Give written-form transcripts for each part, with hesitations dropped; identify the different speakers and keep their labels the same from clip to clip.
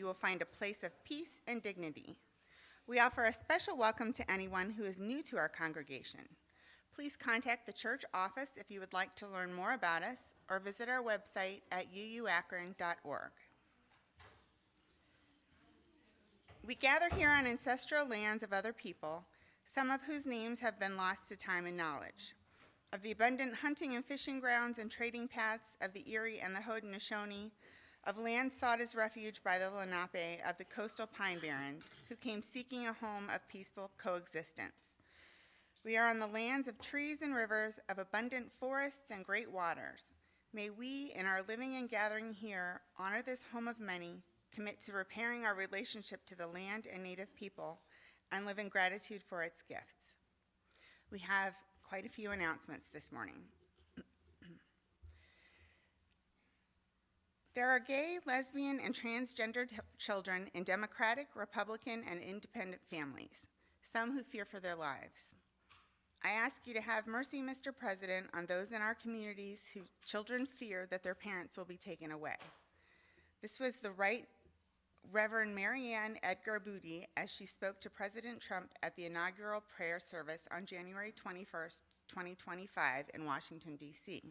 Speaker 1: will find a place of peace and dignity. We offer a special welcome to anyone who is new to our congregation. Please contact the church office if you would like to learn more about us or visit our website at uuakron.org. We gather here on ancestral lands of other people, some of whose names have been lost to time and knowledge. Of the abundant hunting and fishing grounds and trading paths of the Erie and the Haudenosaunee, of land sought as refuge by the Lenape of the coastal pine barrens, who came seeking a home of peaceful coexistence. We are on the lands of trees and rivers, of abundant forests and great waters. May we, in our living and gathering here, honor this home of many, commit to repairing our relationship to the land and native people, and live in gratitude for its gifts. We have quite a few announcements this morning. There are gay, lesbian, and transgender children in Democratic, Republican, and independent families, some who fear for their lives. I ask you to have mercy, Mr. President, on those in our communities whose children fear that their parents will be taken away. This was the Right Reverend Marianne Edgar Booty as she spoke to President Trump at the inaugural prayer service on January 21st, 2025 in Washington, D.C.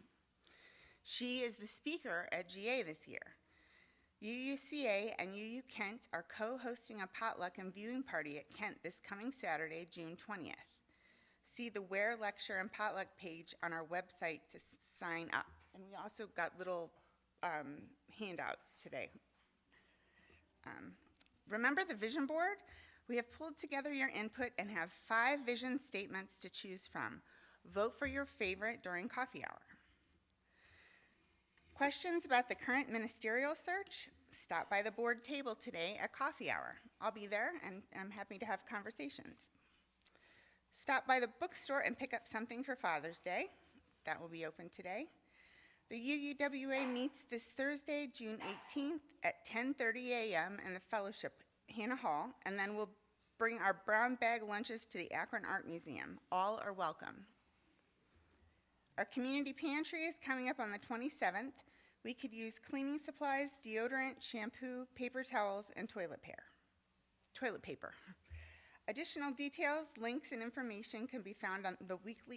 Speaker 1: She is the speaker at GA this year. UUCA and UU Kent are co-hosting a potluck and viewing party at Kent this coming Saturday, June 20th. See the Where Lecture and Potluck page on our website to sign up. And we also got little handouts today. Remember the vision board? We have pulled together your input and have 5 vision statements to choose from. Vote for your favorite during coffee hour. Questions about the current ministerial search? Stop by the board table today at coffee hour. I'll be there and I'm happy to have conversations. Stop by the bookstore and pick up something for Father's Day. That will be open today. The UUWA meets this Thursday, June 18th at 10:30 a.m. in the Fellowship Hannah Hall, and then we'll bring our brown bag lunches to the Akron Art Museum. All are welcome. Our community pantry is coming up on the 27th. We could use cleaning supplies, deodorant, shampoo, paper towels, and toilet paper. Additional details, links, and information can be found on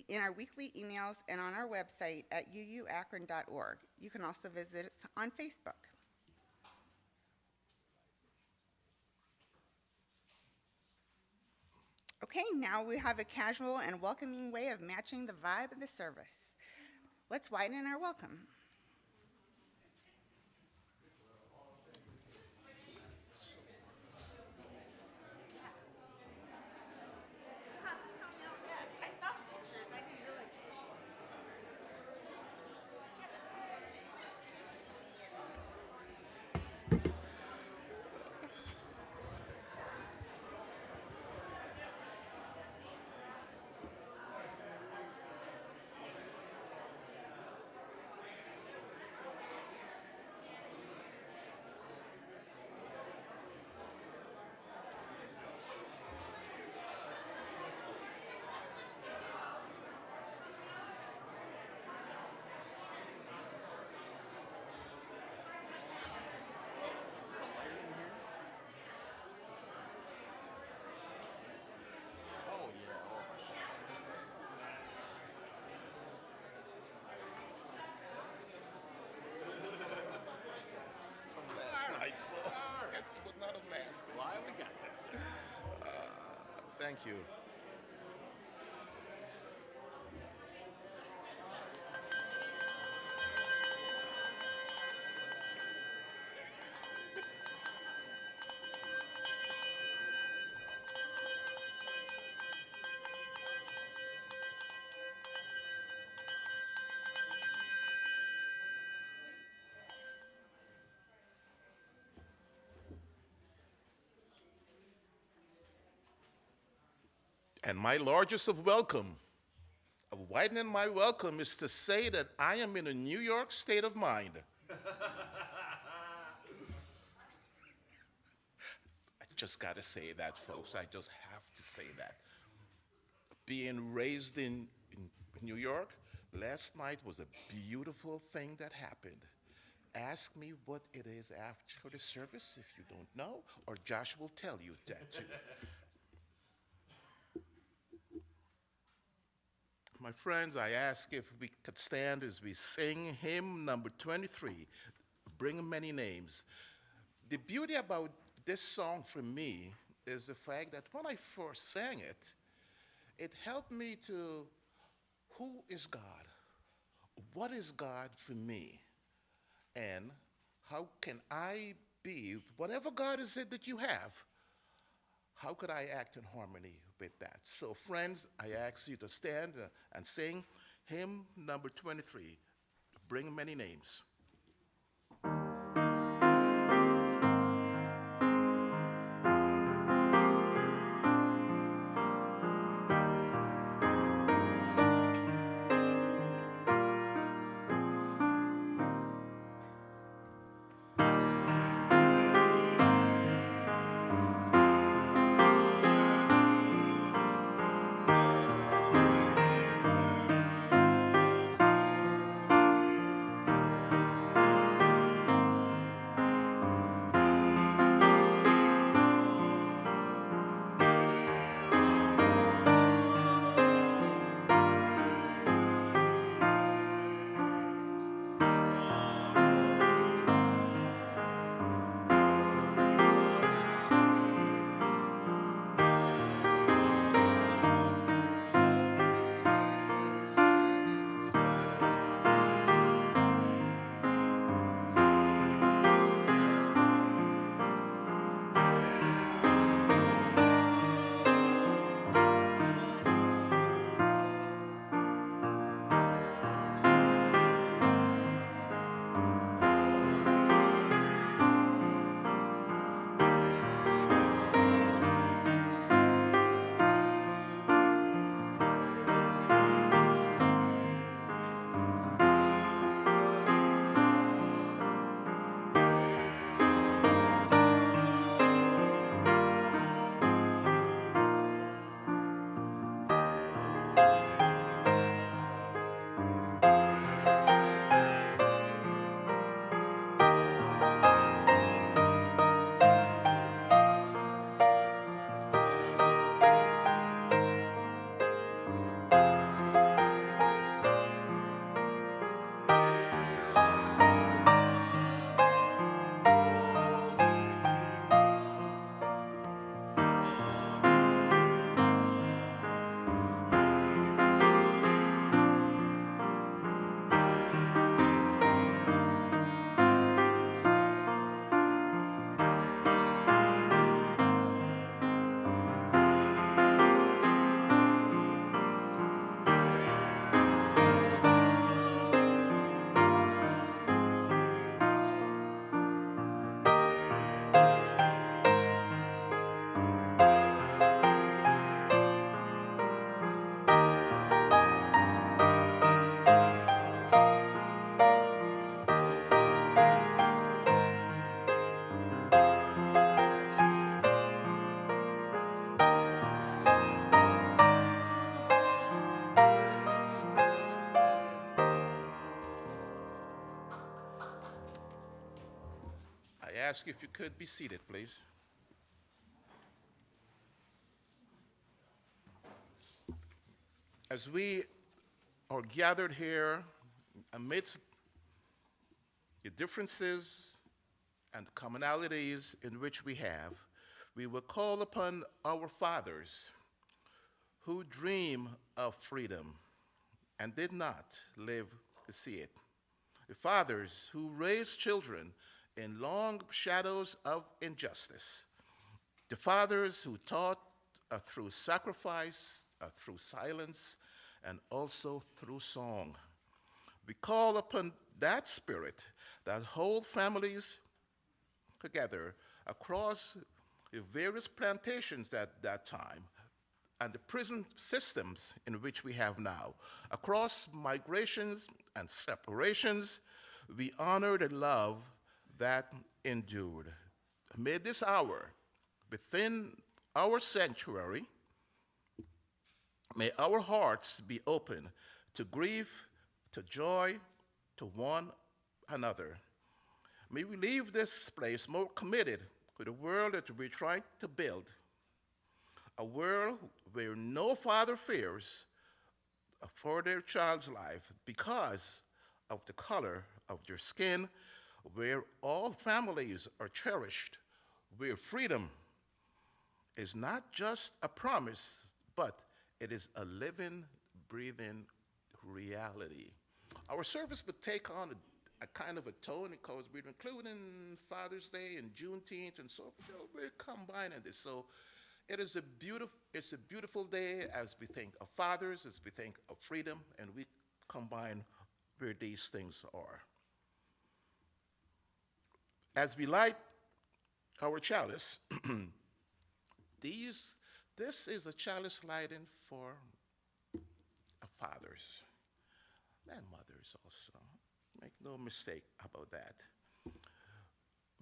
Speaker 1: in our weekly emails and on our website at uuakron.org. You can also visit us on Facebook. Okay, now we have a casual and welcoming way of matching the vibe of the service. Let's widen our welcome.
Speaker 2: It would not have lasted.
Speaker 3: Why we got that?
Speaker 2: Thank you. And my largest of welcome, of widening my welcome, is to say that I am in a New York state of mind. I just got to say that, folks. I just have to say that. Being raised in New York, last night was a beautiful thing that happened. ask me what it is after the service if you don't know, or Josh will tell you that too. My friends, I ask if we could stand as we sing hymn number 23, Bring Many Names. The beauty about this song for me is the fact that when I first sang it, it helped me to, who is God? What is God for me? And how can I be, whatever God is it that you have, how could I act in harmony with that? So friends, I ask you to stand and sing hymn number 23, Bring Many Names. I ask if you could be seated, please. As we are gathered here amidst the differences and commonalities in which we have, we will call upon our fathers who dream of freedom and did not live to see it. The fathers who raised children in long shadows of injustice. The fathers who taught through sacrifice, through silence, and also through song. We call upon that spirit that holds families together across the various plantations at that time and the prison systems in which we have now. Across migrations and separations, we honor the love that endured. May this hour, within our sanctuary, may our hearts be open to grief, to joy, to one another. May we leave this place more committed to the world that we're trying to build, a world where no father fears for their child's life because of the color of their skin, where all families are cherished, where freedom is not just a promise, but it is a living, breathing reality. Our service would take on a kind of a tone because we're including Father's Day and Juneteenth and so forth. We're combining this. So it's a beautiful day as we think of fathers, as we think of freedom, and we combine where these things are. As we light our chalice, this is a chalice lighting for fathers and mothers also. Make no mistake about that.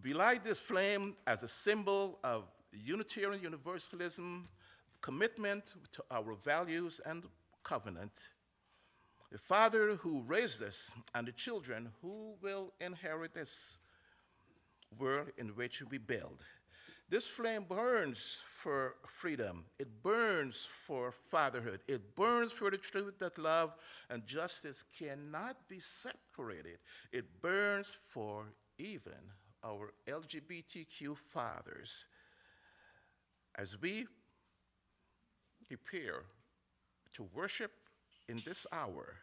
Speaker 2: We light this flame as a symbol of Unitarian Universalism, commitment to our values and covenant. The father who raised us and the children who will inherit this world in which we build. This flame burns for freedom. It burns for fatherhood. It burns for the truth that love and justice cannot be separated. It burns for even our LGBTQ fathers. As we prepare to worship in this hour,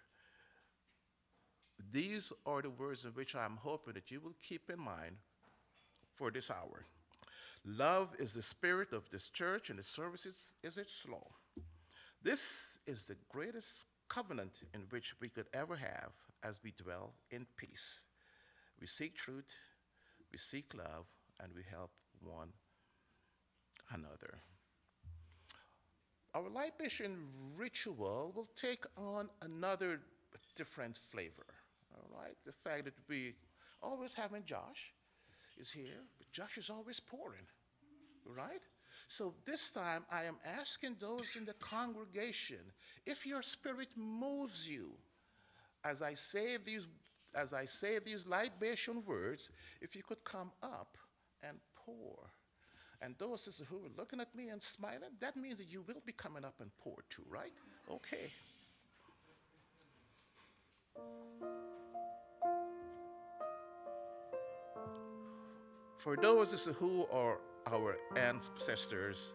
Speaker 2: these are the words in which I'm hoping that you will keep in mind for this hour. Love is the spirit of this church, and the services is its law. This is the greatest covenant in which we could ever have as we dwell in peace. We seek truth, we seek love, and we help one another. Our libation ritual will take on another different flavor. All right, the fact that we always having Josh is here, but Josh is always pouring, right? So this time I am asking those in the congregation, if your spirit moves you, as I say these libation words, if you could come up and pour. And those who are looking at me and smiling, that means that you will be coming up and pour too, right? Okay. For those who are our ancestors,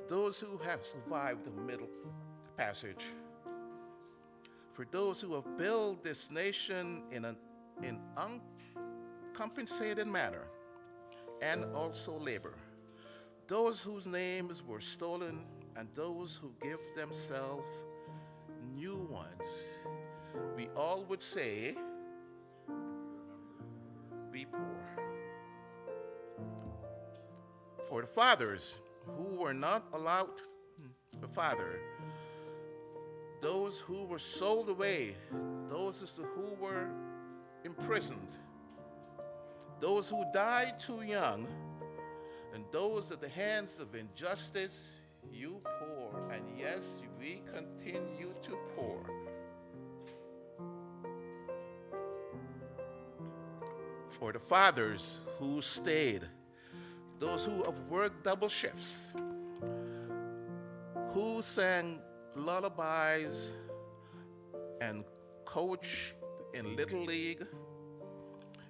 Speaker 2: those who have survived the Middle Passage, for those who have built this nation in uncompensated manner and also labor, those whose names were stolen and those who give themselves new ones, we all would say, be poor. For the fathers who were not allowed to father, those who were sold away, those who were imprisoned, those who died too young, and those at the hands of injustice, you pour, and yes, we continue to pour. For the fathers who stayed, those who have worked double shifts, who sang lullabies and coached in Little League,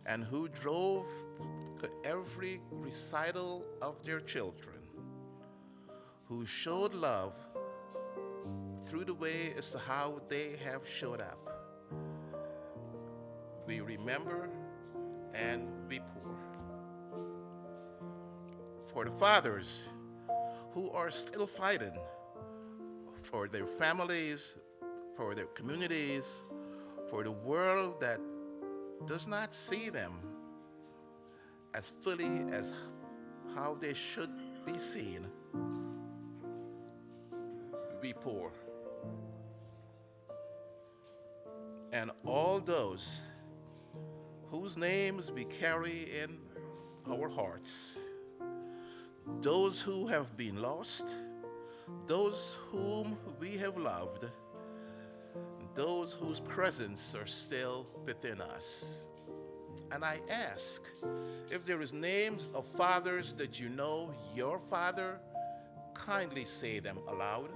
Speaker 2: and who drove to every recital of their children, who showed love through the way as to how they have showed up. We remember and we pour. For the fathers who are still fighting for their families, for their communities, for the world that does not see them as fully as how they should be seen, we pour. And all those whose names we carry in our hearts, those who have been lost, those whom we have loved, those whose presence are still within us. And I ask, if there is names of fathers that you know your father, kindly say them aloud.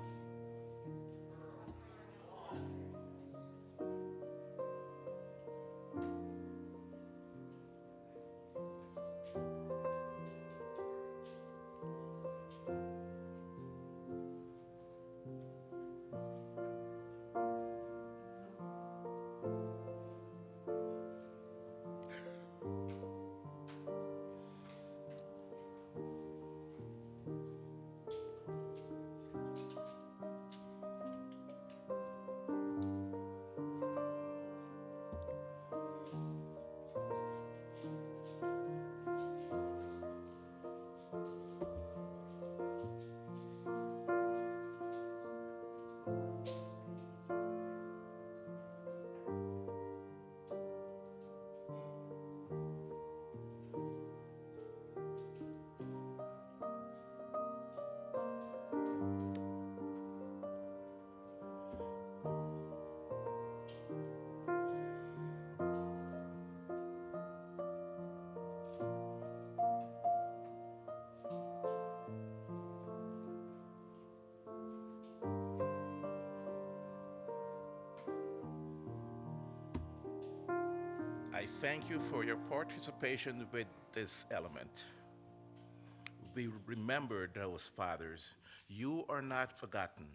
Speaker 2: I thank you for your participation with this element. We remember those fathers. You are not forgotten,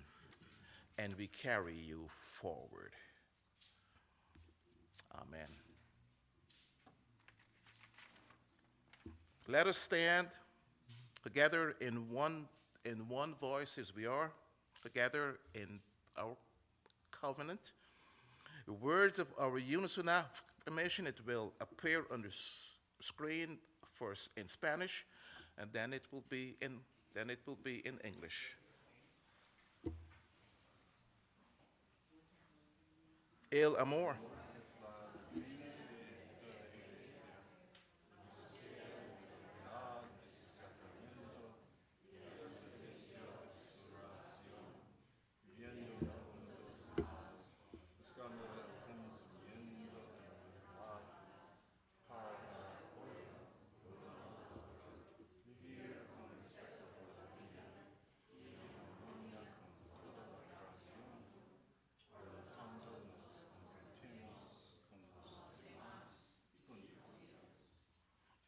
Speaker 2: and we carry you forward. Amen. Let us stand together in one voice as we are together in our covenant. The words of our unison affirmation, it will appear on the screen first in Spanish, and then it will be in English. El amor.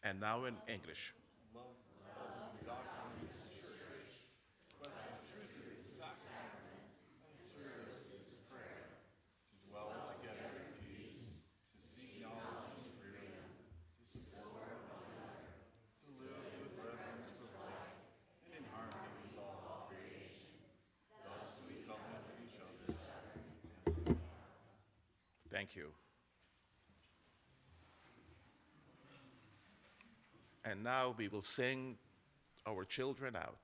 Speaker 2: And now in English. Thank you. And now we will sing our children out.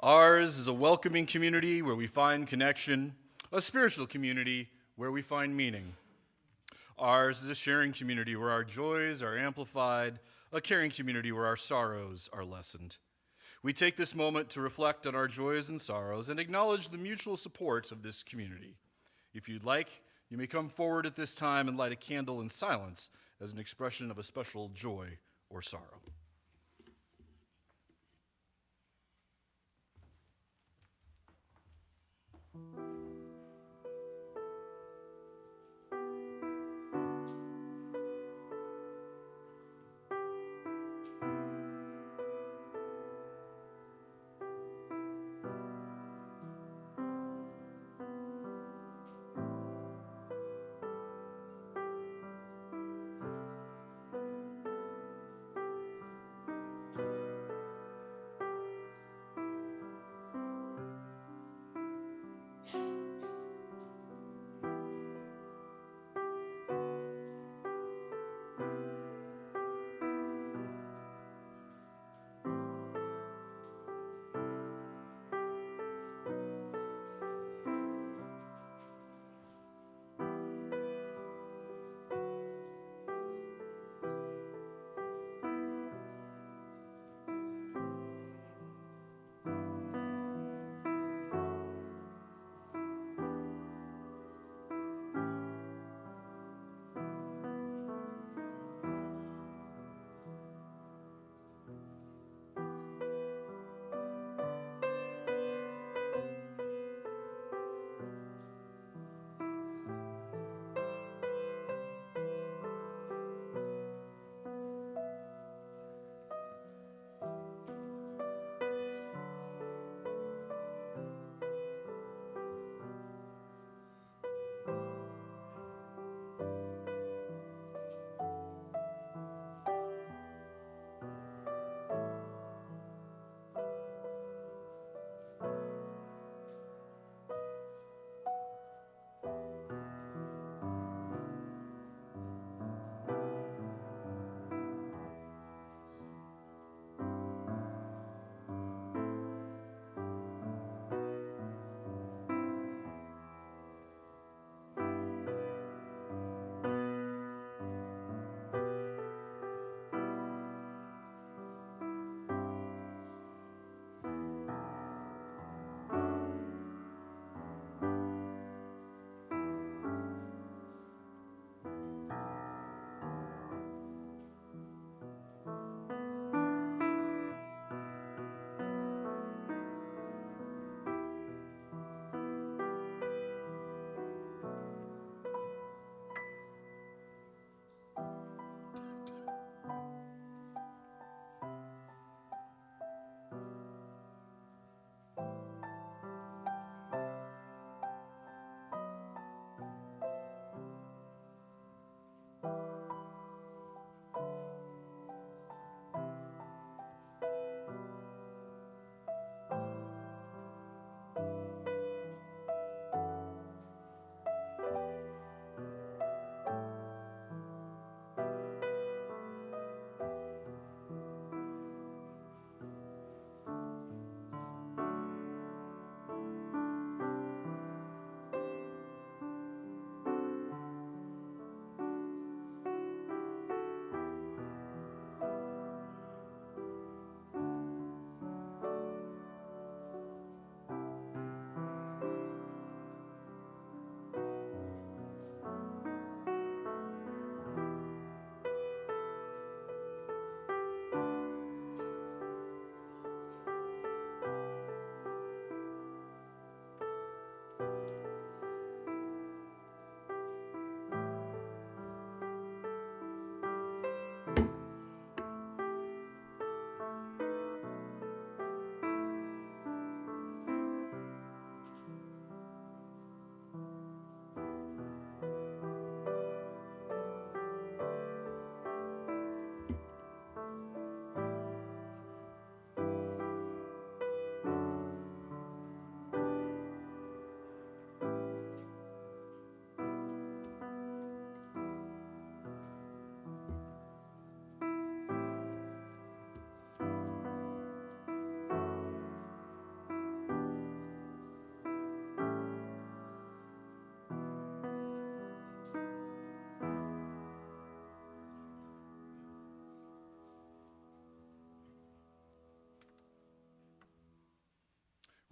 Speaker 4: Ours is a welcoming community where we find connection, a spiritual community where we find meaning. Ours is a sharing community where our joys are amplified, a caring community where our sorrows are lessened. We take this moment to reflect on our joys and sorrows and acknowledge the mutual support of this community. If you'd like, you may come forward at this time and light a candle in silence as an expression of a special joy or sorrow.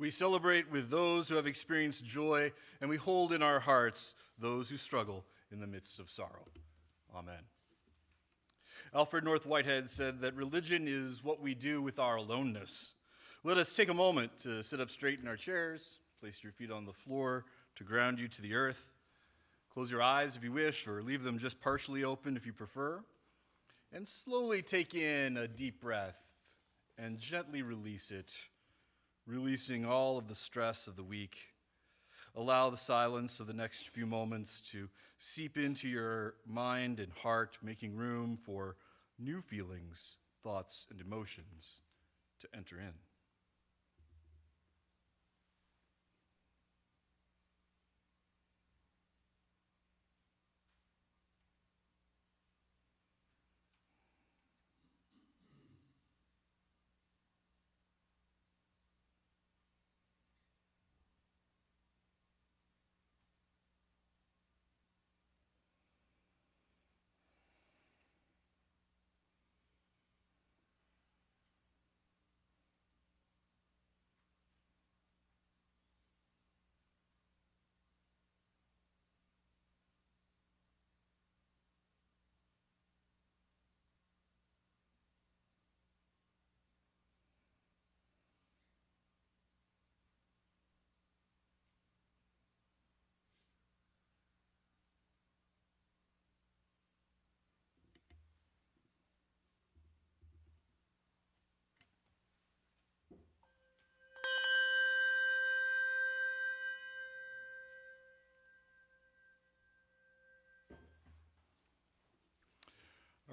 Speaker 4: We celebrate with those who have experienced joy, and we hold in our hearts those who struggle in the midst of sorrow. Amen. Alfred North Whitehead said that religion is what we do with our aloneness. Let us take a moment to sit up straight in our chairs, place your feet on the floor to ground you to the earth. Close your eyes if you wish, or leave them just partially open if you prefer. And slowly take in a deep breath and gently release it, releasing all of the stress of the week. Allow the silence of the next few moments to seep into your mind and heart, making room for new feelings, thoughts, and emotions to enter in.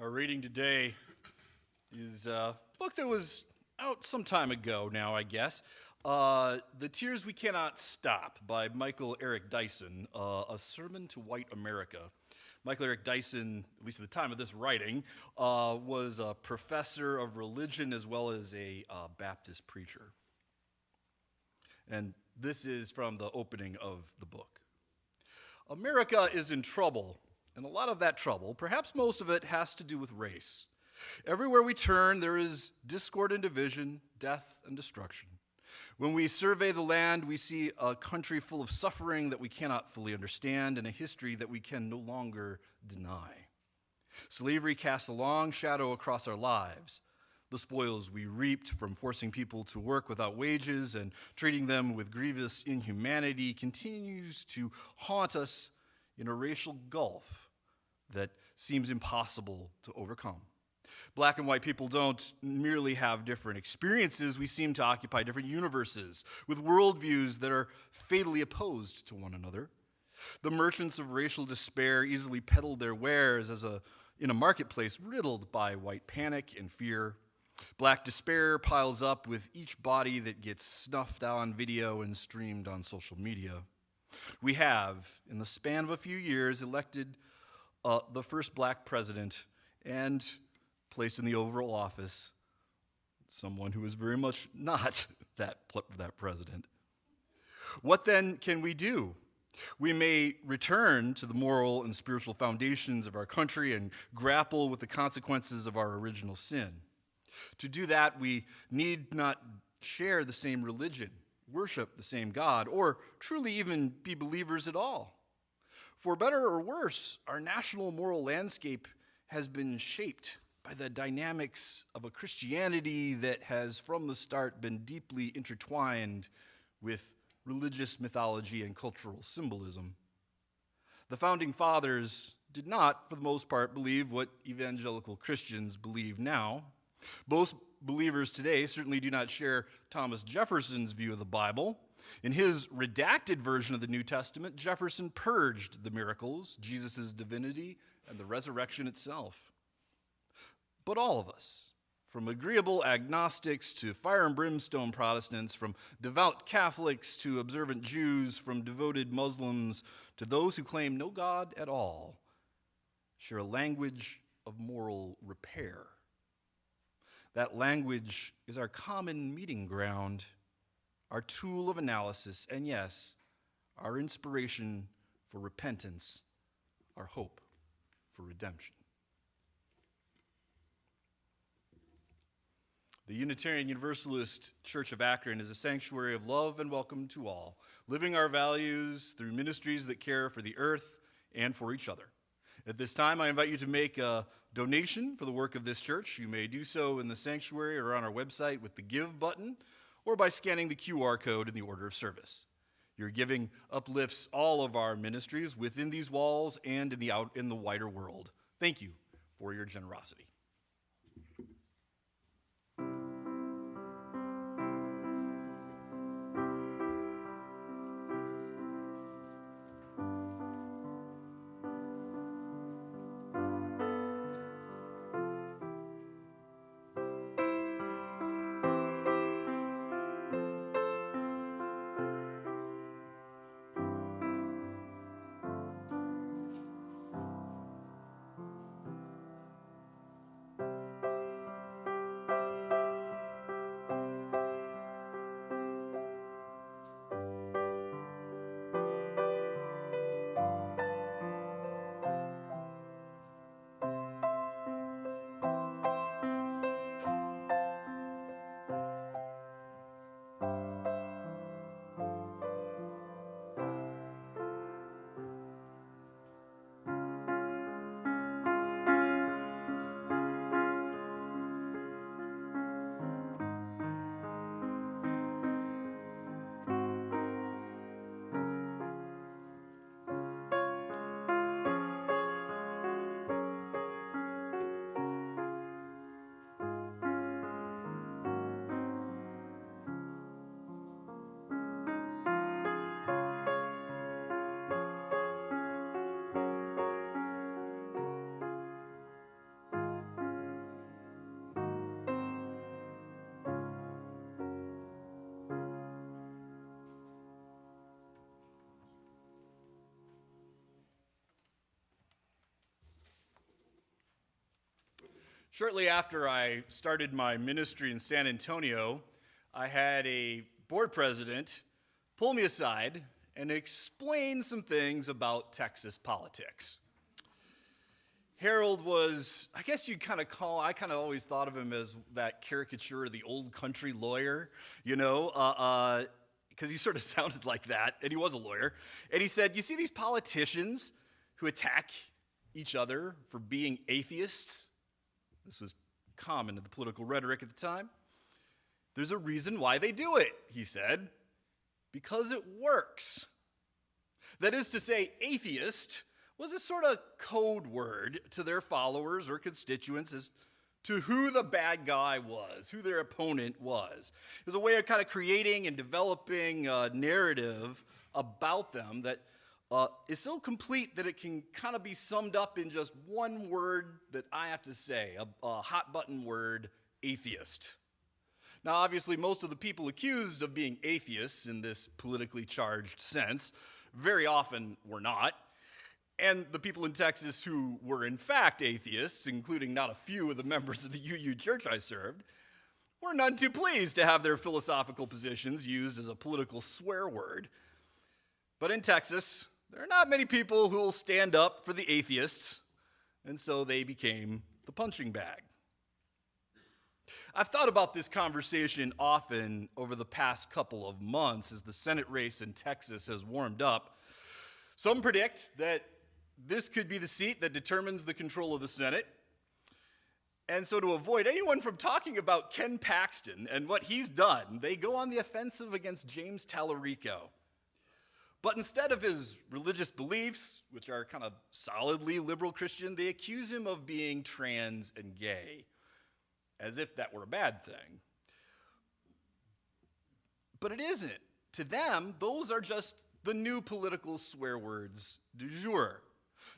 Speaker 4: Our reading today is a book that was out some time ago now, I guess. The Tears We Cannot Stop by Michael Eric Dyson, a sermon to white America. Michael Eric Dyson, at least at the time of this writing, was a professor of religion as well as a Baptist preacher. And this is from the opening of the book. America is in trouble. And a lot of that trouble, perhaps most of it, has to do with race. Everywhere we turn, there is discord and division, death and destruction. When we survey the land, we see a country full of suffering that we cannot fully understand and a history that we can no longer deny. Slavery casts a long shadow across our lives. The spoils we reaped from forcing people to work without wages and treating them with grievous inhumanity continues to haunt us in a racial gulf that seems impossible to overcome. Black and white people don't merely have different experiences, we seem to occupy different universes with worldviews that are fatally opposed to one another. The merchants of racial despair easily peddle their wares in a marketplace riddled by white panic and fear. Black despair piles up with each body that gets snuffed on video and streamed on social media. We have, in the span of a few years, elected the first black president and placed in the Oval Office someone who is very much not that president. What then can we do? We may return to the moral and spiritual foundations of our country and grapple with the consequences of our original sin. To do that, we need not share the same religion, worship the same God, or truly even be believers at all. For better or worse, our national moral landscape has been shaped by the dynamics of a Christianity that has from the start been deeply intertwined with religious mythology and cultural symbolism. The founding fathers did not, for the most part, believe what evangelical Christians believe now. Most believers today certainly do not share Thomas Jefferson's view of the Bible. In his redacted version of the New Testament, Jefferson purged the miracles, Jesus' divinity, and the resurrection itself. But all of us, from agreeable agnostics to fire and brimstone Protestants, from devout Catholics to observant Jews, from devoted Muslims to those who claim no God at all, share a language of moral repair. That language is our common meeting ground, our tool of analysis, and yes, our inspiration for repentance, our hope for redemption. The Unitarian Universalist Church of Akron is a sanctuary of love and welcome to all, living our values through ministries that care for the earth and for each other. At this time, I invite you to make a donation for the work of this church. You may do so in the sanctuary or on our website with the Give button, or by scanning the QR code in the order of service. Your giving uplifts all of our ministries within these walls and in the wider world. Thank you for your generosity. Shortly after I started my ministry in San Antonio, I had a board president pull me aside and explain some things about Texas politics. Harold was, I guess you'd kind of call, I kind of always thought of him as that caricature of the old country lawyer, because he sort of sounded like that, and he was a lawyer. And he said, you see these politicians who attack each other for being atheists? This was common in the political rhetoric at the time. There's a reason why they do it, he said, because it works. That is to say, atheist was a sort of code word to their followers or constituents as to who the bad guy was, who their opponent was. It was a way of kind of creating and developing a narrative about them that is so complete that it can kind of be summed up in just one word that I have to say, a hot button word, atheist. Now, obviously, most of the people accused of being atheists in this politically charged sense very often were not. And the people in Texas who were in fact atheists, including not a few of the members of the UU church I served, were none too pleased to have their philosophical positions used as a political swear word. But in Texas, there are not many people who will stand up for the atheists, and so they became the punching bag. I've thought about this conversation often over the past couple of months as the Senate race in Texas has warmed up. Some predict that this could be the seat that determines the control of the Senate. And so to avoid anyone from talking about Ken Paxton and what he's done, they go on the offensive against James Tallarico. But instead of his religious beliefs, which are kind of solidly liberal Christian, they accuse him of being trans and gay, as if that were a bad thing. But it isn't. To them, those are just the new political swear words du jour.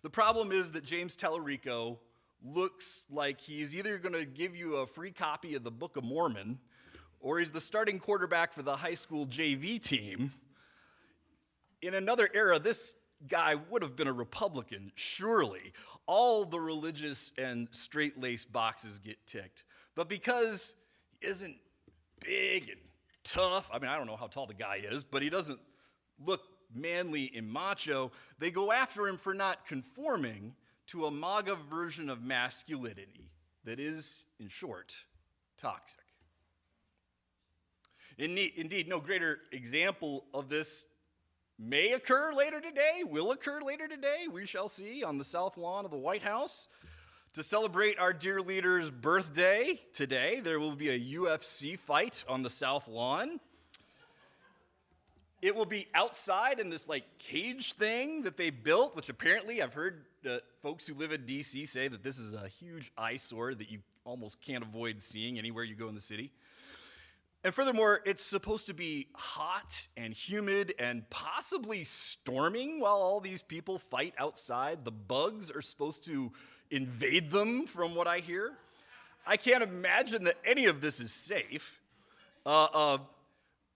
Speaker 4: The problem is that James Tallarico looks like he's either going to give you a free copy of the Book of Mormon, or he's the starting quarterback for the high school JV team. In another era, this guy would have been a Republican, surely. All the religious and straight-laced boxes get ticked. But because he isn't big and tough, I mean, I don't know how tall the guy is, but he doesn't look manly and macho, they go after him for not conforming to a MAGA version of masculinity that is, in short, toxic. Indeed, no greater example of this may occur later today, will occur later today. We shall see on the south lawn of the White House. To celebrate our dear leader's birthday today, there will be a UFC fight on the south lawn. It will be outside in this cage thing that they built, which apparently I've heard folks who live in D.C. say that this is a huge eyesore that you almost can't avoid seeing anywhere you go in the city. And furthermore, it's supposed to be hot and humid and possibly storming while all these people fight outside. The bugs are supposed to invade them, from what I hear. I can't imagine that any of this is safe.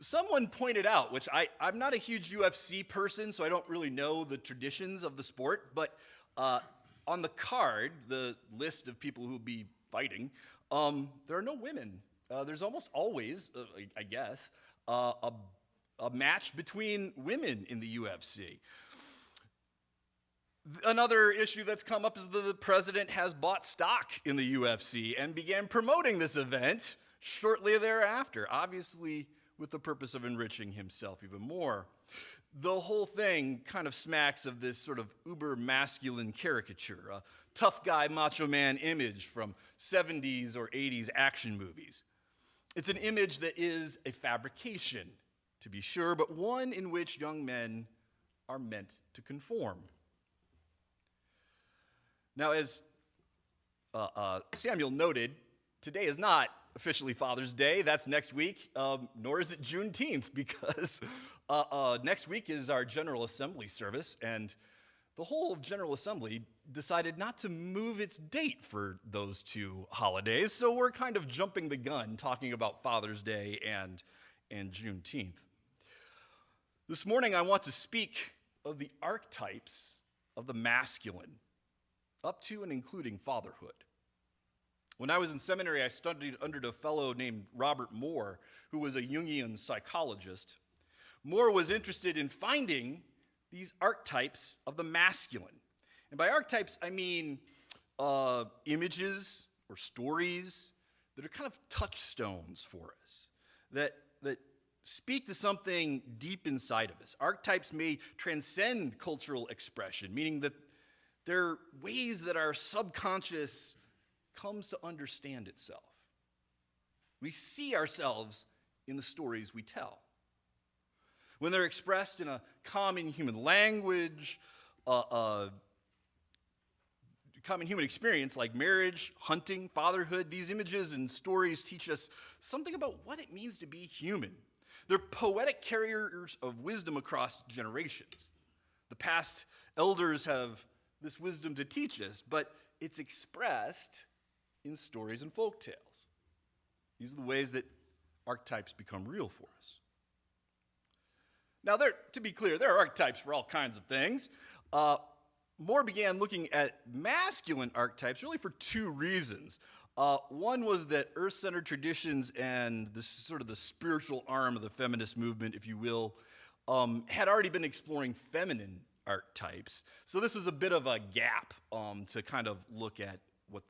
Speaker 4: Someone pointed out, which I'm not a huge UFC person, so I don't really know the traditions of the sport, but on the card, the list of people who will be fighting, there are no women. There's almost always, I guess, a match between women in the UFC. Another issue that's come up is the president has bought stock in the UFC and began promoting this event shortly thereafter, obviously with the purpose of enriching himself even more. The whole thing kind of smacks of this sort of uber-masculine caricature, a tough guy, macho man image from 70s or 80s action movies. It's an image that is a fabrication, to be sure, but one in which young men are meant to conform. Now, as Samuel noted, today is not officially Father's Day. That's next week, nor is it Juneteenth, because next week is our General Assembly service, and the whole General Assembly decided not to move its date for those two holidays, so we're kind of jumping the gun talking about Father's Day and Juneteenth. This morning, I want to speak of the archetypes of the masculine, up to and including fatherhood. When I was in seminary, I studied under a fellow named Robert Moore, who was a Jungian psychologist. Moore was interested in finding these archetypes of the masculine. And by archetypes, I mean images or stories that are kind of touchstones for us, that speak to something deep inside of us. Archetypes may transcend cultural expression, meaning that they're ways that our subconscious comes to understand itself. We see ourselves in the stories we tell. When they're expressed in a common human language, common human experience like marriage, hunting, fatherhood, these images and stories teach us something about what it means to be human. They're poetic carriers of wisdom across generations. The past elders have this wisdom to teach us, but it's expressed in stories and folk tales. These are the ways that archetypes become real for us. Now, to be clear, there are archetypes for all kinds of things. Moore began looking at masculine archetypes really for two reasons. One was that earth-centered traditions and the sort of the spiritual arm of the feminist movement, if you will, had already been exploring feminine archetypes. So this was a bit of a gap to kind of look at what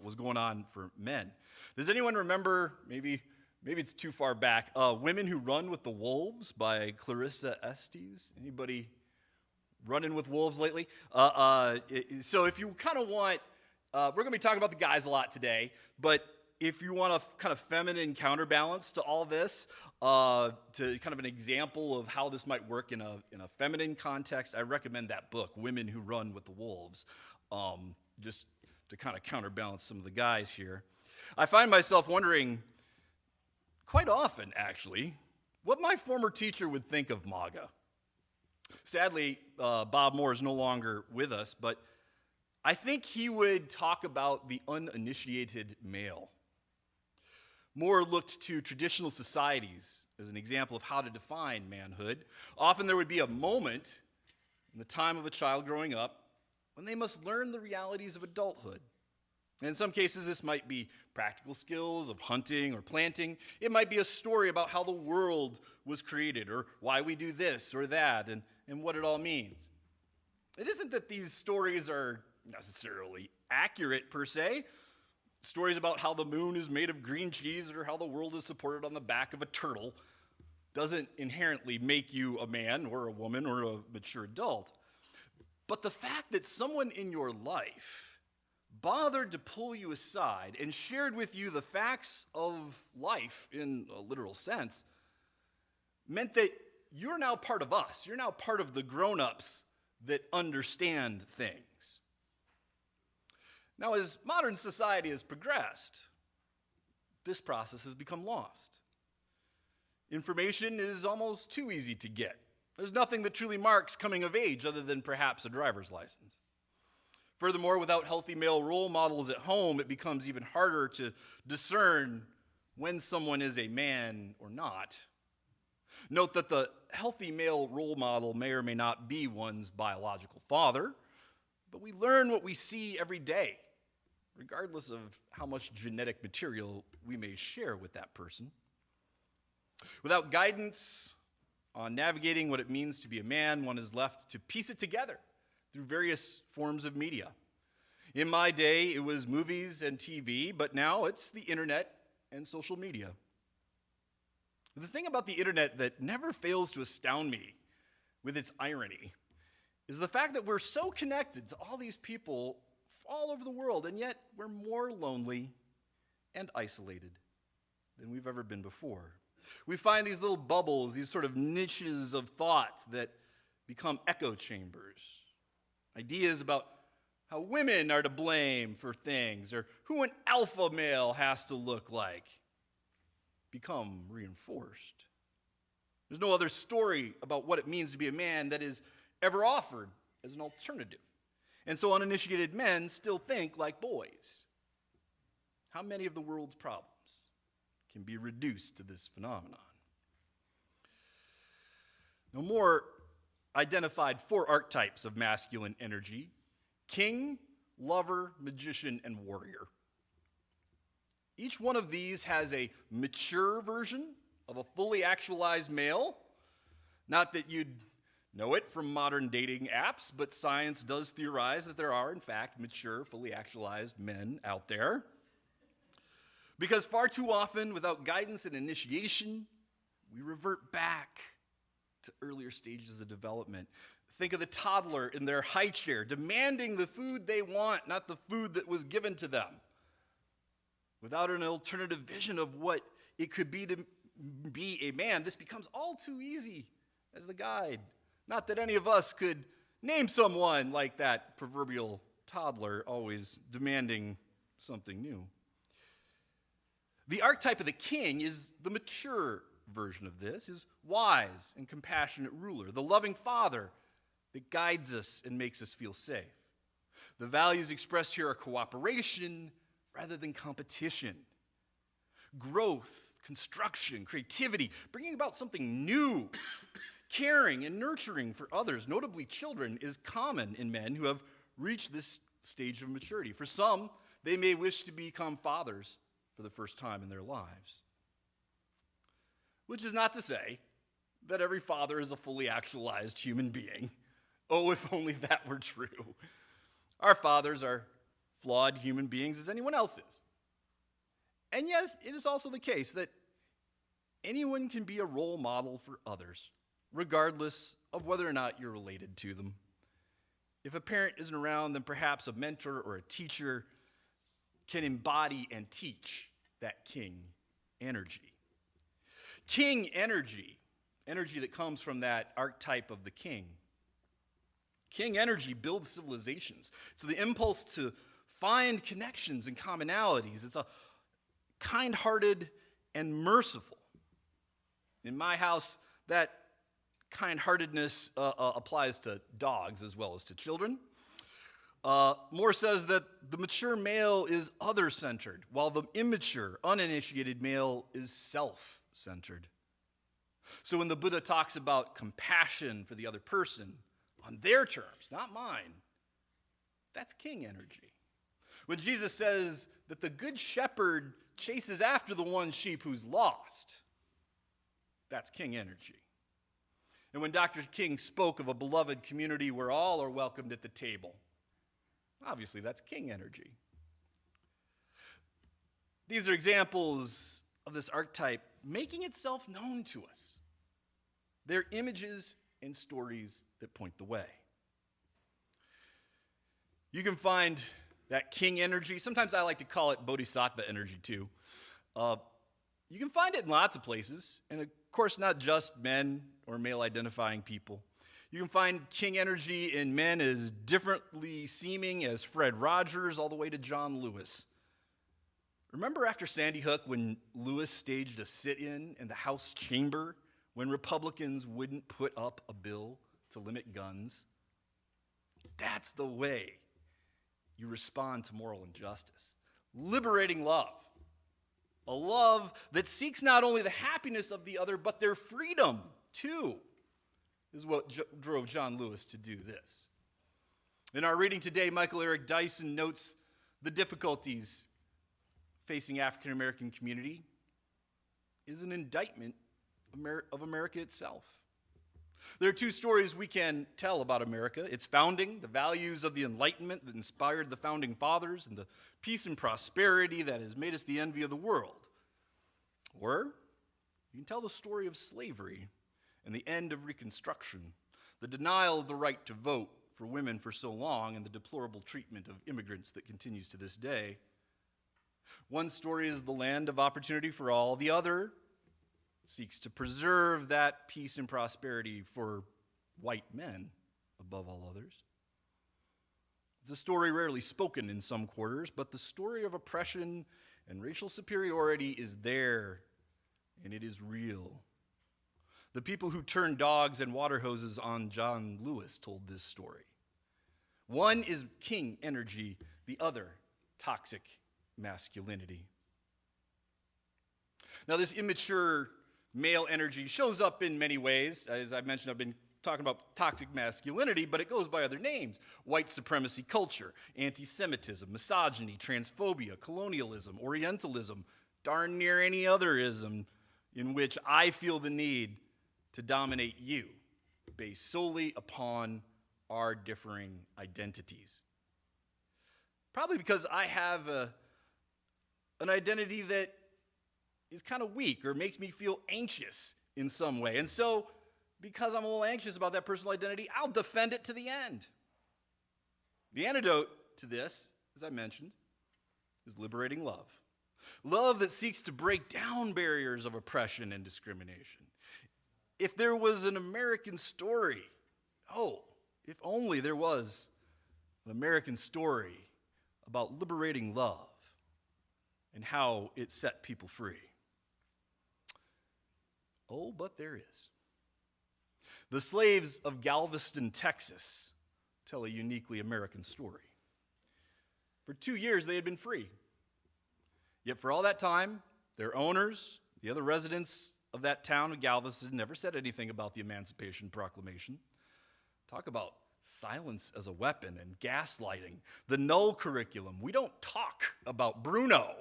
Speaker 4: was going on for men. Does anyone remember, maybe it's too far back, Women Who Run with the Wolves by Clarissa Estes? Anybody running with wolves lately? So if you kind of want, we're going to be talking about the guys a lot today, but if you want a kind of feminine counterbalance to all this, to kind of an example of how this might work in a feminine context, I recommend that book, Women Who Run with the Wolves, just to kind of counterbalance some of the guys here. I find myself wondering, quite often actually, what my former teacher would think of MAGA. Sadly, Bob Moore is no longer with us, but I think he would talk about the uninitiated male. Moore looked to traditional societies as an example of how to define manhood. Often there would be a moment in the time of a child growing up when they must learn the realities of adulthood. And in some cases, this might be practical skills of hunting or planting. It might be a story about how the world was created or why we do this or that and what it all means. It isn't that these stories are necessarily accurate per se. Stories about how the moon is made of green cheese or how the world is supported on the back of a turtle doesn't inherently make you a man or a woman or a mature adult. But the fact that someone in your life bothered to pull you aside and shared with you the facts of life in a literal sense meant that you're now part of us. You're now part of the grown-ups that understand things. Now, as modern society has progressed, this process has become lost. Information is almost too easy to get. There's nothing that truly marks coming of age other than perhaps a driver's license. Furthermore, without healthy male role models at home, it becomes even harder to discern when someone is a man or not. Note that the healthy male role model may or may not be one's biological father, but we learn what we see every day, regardless of how much genetic material we may share with that person. Without guidance on navigating what it means to be a man, one is left to piece it together through various forms of media. In my day, it was movies and TV, but now it's the internet and social media. The thing about the internet that never fails to astound me with its irony is the fact that we're so connected to all these people all over the world, and yet we're more lonely and isolated than we've ever been before. We find these little bubbles, these sort of niches of thought that become echo chambers. Ideas about how women are to blame for things, or who an alpha male has to look like, become reinforced. There's no other story about what it means to be a man that is ever offered as an alternative. And so uninitiated men still think like boys. How many of the world's problems can be reduced to this phenomenon? No more identified 4 archetypes of masculine energy: king, lover, magician, and warrior. Each one of these has a mature version of a fully actualized male. Not that you'd know it from modern dating apps, but science does theorize that there are, in fact, mature, fully actualized men out there. Because far too often, without guidance and initiation, we revert back to earlier stages of development. Think of the toddler in their high chair, demanding the food they want, not the food that was given to them. Without an alternative vision of what it could be to be a man, this becomes all too easy as the guide. Not that any of us could name someone like that proverbial toddler always demanding something new. The archetype of the king is the mature version of this, is wise and compassionate ruler, the loving father that guides us and makes us feel safe. The values expressed here are cooperation rather than competition, growth, construction, creativity, bringing about something new. Caring and nurturing for others, notably children, is common in men who have reached this stage of maturity. For some, they may wish to become fathers for the first time in their lives. Which is not to say that every father is a fully actualized human being. Oh, if only that were true. Our fathers are flawed human beings as anyone else is. And yes, it is also the case that anyone can be a role model for others, regardless of whether or not you're related to them. If a parent isn't around, then perhaps a mentor or a teacher can embody and teach that king energy. King energy, energy that comes from that archetype of the king. King energy builds civilizations. It's the impulse to find connections and commonalities. It's a kind-hearted and merciful. In my house, that kind-heartedness applies to dogs as well as to children. Moore says that the mature male is other-centered, while the immature, uninitiated male is self-centered. So when the Buddha talks about compassion for the other person on their terms, not mine, that's king energy. When Jesus says that the good shepherd chases after the one sheep who's lost, that's king energy. And when Dr. King spoke of a beloved community where all are welcomed at the table, obviously that's king energy. These are examples of this archetype making itself known to us. They're images and stories that point the way. You can find that king energy. Sometimes I like to call it bodhisattva energy too. You can find it in lots of places, and of course not just men or male-identifying people. You can find king energy in men as differently seeming as Fred Rogers all the way to John Lewis. Remember after Sandy Hook when Lewis staged a sit-in in the House chamber when Republicans wouldn't put up a bill to limit guns? That's the way you respond to moral injustice. Liberating love. A love that seeks not only the happiness of the other, but their freedom, too, is what drove John Lewis to do this. In our reading today, Michael Eric Dyson notes the difficulties facing African American community is an indictment of America itself. There are two stories we can tell about America: its founding, the values of the Enlightenment that inspired the founding fathers, and the peace and prosperity that has made us the envy of the world. Or you can tell the story of slavery and the end of Reconstruction, the denial of the right to vote for women for so long, and the deplorable treatment of immigrants that continues to this day. One story is the land of opportunity for all. The other seeks to preserve that peace and prosperity for white men above all others. It's a story rarely spoken in some quarters, but the story of oppression and racial superiority is there, and it is real. The people who turned dogs and water hoses on John Lewis told this story. One is king energy, the other toxic masculinity. Now, this immature male energy shows up in many ways. As I mentioned, I've been talking about toxic masculinity, but it goes by other names: white supremacy culture, anti-Semitism, misogyny, transphobia, colonialism, Orientalism, darn near any other ism in which I feel the need to dominate you based solely upon our differing identities. Probably because I have an identity that is kind of weak or makes me feel anxious in some way. And so, because I'm a little anxious about that personal identity, I'll defend it to the end. The antidote to this, as I mentioned, is liberating love. Love that seeks to break down barriers of oppression and discrimination. If there was an American story, if only there was an American story about liberating love and how it set people free. Oh, but there is. The slaves of Galveston, Texas, tell a uniquely American story. For 2 years, they had been free. Yet for all that time, their owners, the other residents of that town of Galveston, never said anything about the Emancipation Proclamation. Talk about silence as a weapon and gaslighting. The null curriculum. We don't talk about Bruno.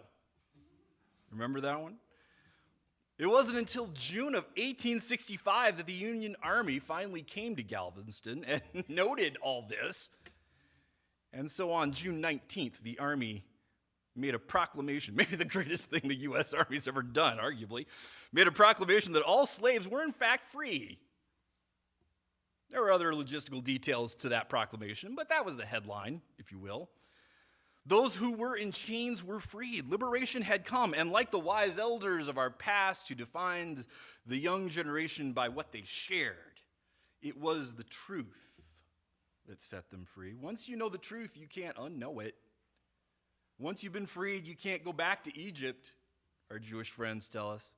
Speaker 4: Remember that one? It wasn't until June of 1865 that the Union Army finally came to Galveston and noted all this. And so on June 19th, the Army made a proclamation, maybe the greatest thing the U.S. Army's ever done, arguably, made a proclamation that all slaves were in fact free. There were other logistical details to that proclamation, but that was the headline, if you will. Those who were in chains were freed. Liberation had come, and like the wise elders of our past who defined the young generation by what they shared, it was the truth that set them free. Once you know the truth, you can't unknow it. Once you've been freed, you can't go back to Egypt, our Jewish friends tell us.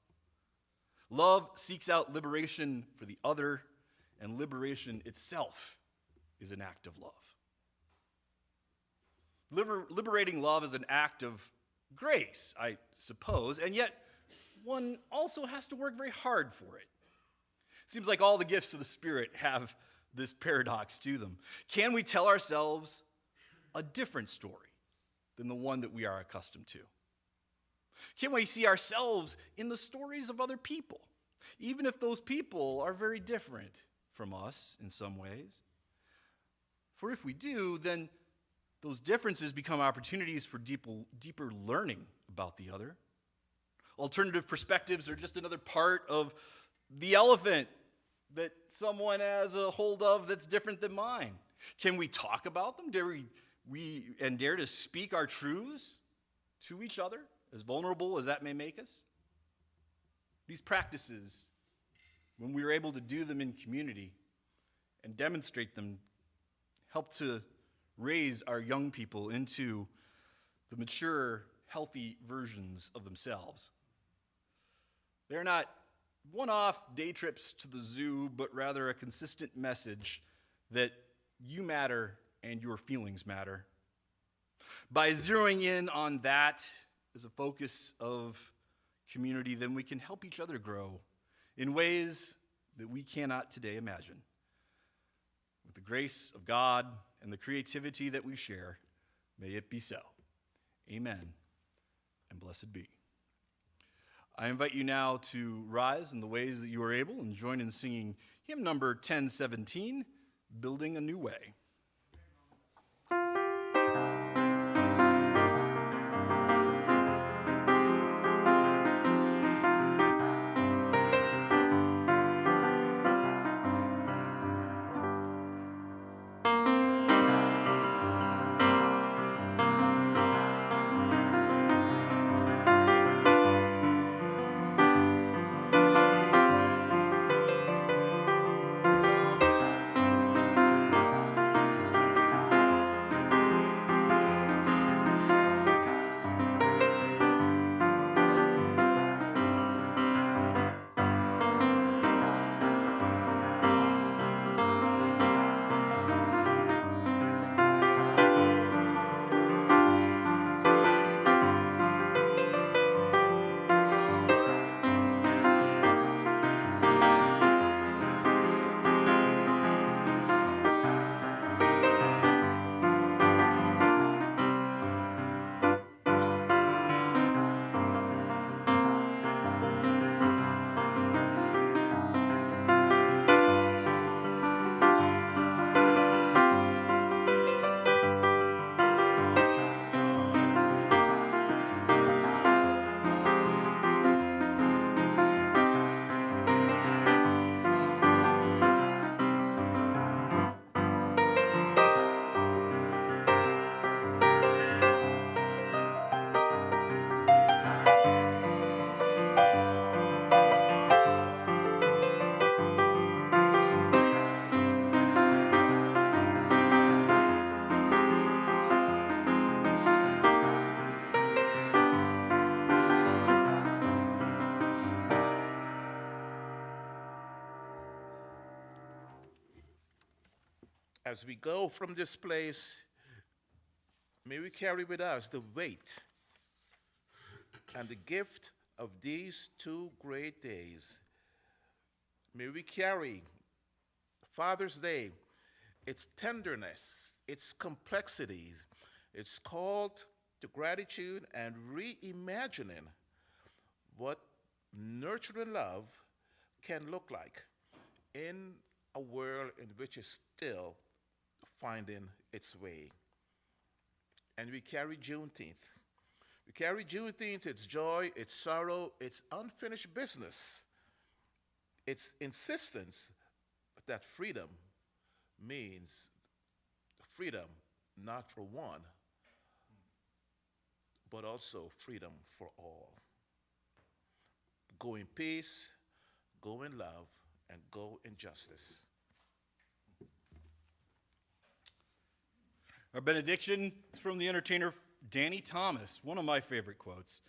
Speaker 4: Love seeks out liberation for the other, and liberation itself is an act of love. Liberating love is an act of grace, I suppose, and yet one also has to work very hard for it. It seems like all the gifts of the Spirit have this paradox to them. Can we tell ourselves a different story than the one that we are accustomed to? Can we see ourselves in the stories of other people, even if those people are very different from us in some ways? For if we do, then those differences become opportunities for deeper learning about the other. Alternative perspectives are just another part of the elephant that someone has a hold of that's different than mine. Can we talk about them? Dare we dare to speak our truths to each other, as vulnerable as that may make us? These practices, when we are able to do them in community and demonstrate them, help to raise our young people into the mature, healthy versions of themselves. They're not one-off day trips to the zoo, but rather a consistent message that you matter and your feelings matter. By zeroing in on that as a focus of community, then we can help each other grow in ways that we cannot today imagine. With the grace of God and the creativity that we share, may it be so. Amen, and blessed be. I invite you now to rise in the ways that you are able and join in singing hymn number 1017, Building a New Way.
Speaker 2: As we go from this place, may we carry with us the weight and the gift of these 2 great days. May we carry Father's Day, its tenderness, its complexities, its call to gratitude and reimagining what nurturing love can look like in a world in which it's still finding its way. And we carry Juneteenth. We carry Juneteenth, its joy, its sorrow, its unfinished business, its insistence that freedom means freedom not for one, but also freedom for all. Go in peace, go in love, and go in justice.
Speaker 4: Our benediction is from the entertainer Danny Thomas, one of my favorite quotes.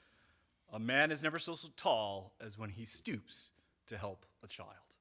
Speaker 4: A man is never so tall as when he stoops to help a child.